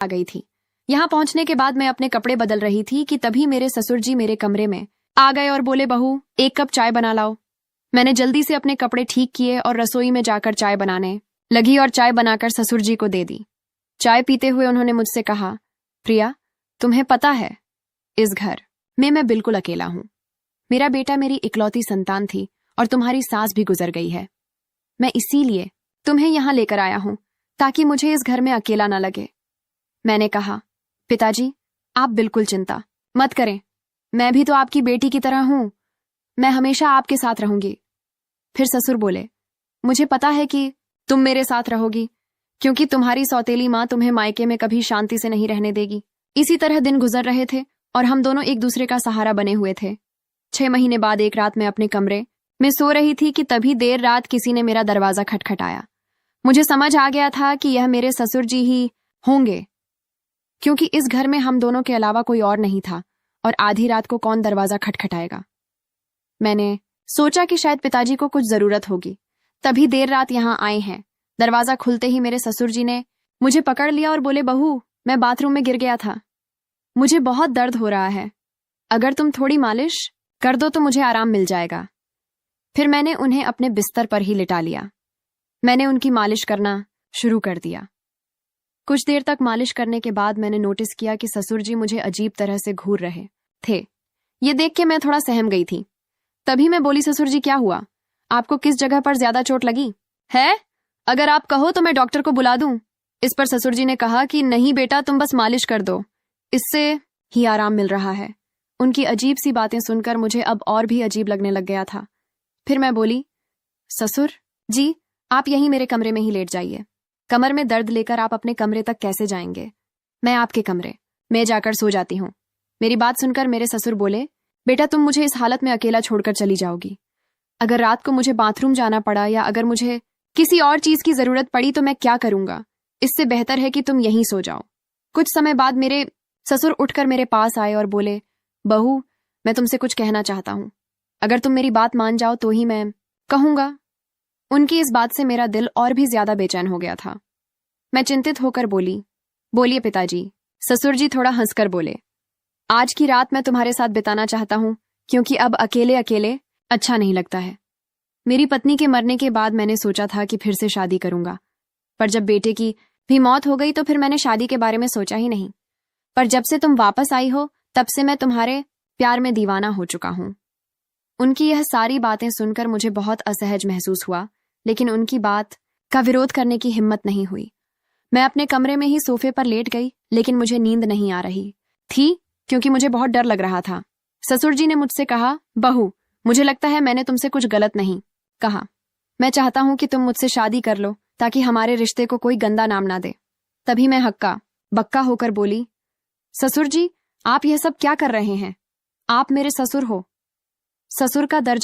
आ गई थी। यहाँ पहुंचने के बाद मैं अपने कपड़े बदल रही थी कि तभी मेरे ससुर जी मेरे कमरे में आ गए और बोले, बहू एक कप चाय बना लाओ। मैंने जल्दी से अपने कपड़े ठीक किए और रसोई में जाकर चाय बनाने लगी और चाय बनाकर ससुर जी को दे दी। चाय पीते हुए उन्होंने मुझसे कहा, प्रिया तुम्हें पता है इस घर में मैं बिल्कुल अकेला हूं। मेरा बेटा मेरी इकलौती संतान थी और तुम्हारी सास भी गुजर गई है। मैं इसीलिए तुम्हें यहां लेकर आया हूं ताकि मुझे इस घर में अकेला न लगे। मैंने कहा, पिताजी आप बिल्कुल चिंता मत करें, मैं भी तो आपकी बेटी की तरह हूं, मैं हमेशा आपके साथ रहूंगी। फिर ससुर बोले, मुझे पता है कि तुम मेरे साथ रहोगी क्योंकि तुम्हारी सौतेली माँ तुम्हें मायके में कभी शांति से नहीं रहने देगी। इसी तरह दिन गुजर रहे थे और हम दोनों एक दूसरे का सहारा बने हुए थे। 6 महीने बाद एक रात मैं अपने कमरे में सो रही थी कि तभी देर रात किसी ने मेरा दरवाजा खटखटाया। मुझे समझ आ गया था कि यह मेरे ससुर जी ही होंगे क्योंकि इस घर में हम दोनों के अलावा कोई और नहीं था और आधी रात को कौन दरवाजा खटखटाएगा। मैंने सोचा कि शायद पिताजी को कुछ जरूरत होगी, तभी देर रात यहाँ आए हैं। दरवाजा खुलते ही मेरे ससुर जी ने मुझे पकड़ लिया और बोले, बहू मैं बाथरूम में गिर गया था, मुझे बहुत दर्द हो रहा है, अगर तुम थोड़ी मालिश कर दो तो मुझे आराम मिल जाएगा। फिर मैंने उन्हें अपने बिस्तर पर ही लिटा लिया। मैंने उनकी मालिश करना शुरू कर दिया। कुछ देर तक मालिश करने के बाद मैंने नोटिस किया कि ससुर जी मुझे अजीब तरह से घूर रहे थे। ये देख के मैं थोड़ा सहम गई थी। तभी मैं बोली, ससुर जी क्या हुआ, आपको किस जगह पर ज्यादा चोट लगी है? अगर आप कहो तो मैं डॉक्टर को बुला दूं। इस पर ससुर जी ने कहा कि नहीं बेटा तुम बस मालिश कर दो, इससे ही आराम मिल रहा है। उनकी अजीब सी बातें सुनकर मुझे अब और भी अजीब लगने लग गया था। फिर मैं बोली, ससुर जी आप यहीं मेरे कमरे में ही लेट जाइए, कमर में दर्द लेकर आप अपने कमरे तक कैसे जाएंगे, मैं आपके कमरे में जाकर सो जाती हूँ। मेरी बात सुनकर मेरे ससुर बोले, बेटा तुम मुझे इस हालत में अकेला छोड़कर चली जाओगी, अगर रात को मुझे बाथरूम जाना पड़ा या अगर मुझे किसी और चीज की जरूरत पड़ी तो मैं क्या करूंगा, इससे बेहतर है कि तुम यहीं सो जाओ। कुछ समय बाद मेरे ससुर उठकर मेरे पास आए और बोले, बहू मैं तुमसे कुछ कहना चाहता हूं, अगर तुम मेरी बात मान जाओ तो ही मैं कहूंगा। उनकी इस बात से मेरा दिल और भी ज्यादा बेचैन हो गया था। मैं चिंतित होकर बोली, बोलिए पिताजी। ससुर जी थोड़ा हंसकर बोले, आज की रात मैं तुम्हारे साथ बिताना चाहता हूं क्योंकि अब अकेले अकेले अच्छा नहीं लगता है। मेरी पत्नी के मरने के बाद मैंने सोचा था कि फिर से शादी करूंगा, पर जब बेटे की भी मौत हो गई तो फिर मैंने शादी के बारे में सोचा ही नहीं। पर जब से तुम वापस आई हो तब से मैं तुम्हारे प्यार में दीवाना हो चुका हूं। उनकी यह सारी बातें सुनकर मुझे बहुत असहज महसूस हुआ, लेकिन उनकी बात का विरोध करने की हिम्मत नहीं हुई। मैं अपने कमरे में ही सोफे पर लेट गई, लेकिन मुझे नींद नहीं आ रही थी क्योंकि मुझे बहुत डर लग रहा था। ससुर जी ने मुझसे कहा, बहू मुझे लगता है मैंने तुमसे कुछ गलत नहीं कहा, मैं चाहता हूं कि तुम मुझसे शादी कर लो ताकि हमारे रिश्ते को कोई गंदा नाम ना दे। तभी मैं हक्का बक्का होकर बोली, ससुर जी आप यह सब क्या कर रहे हैं, आप मेरे ससुर हो। ससुर का दर्जा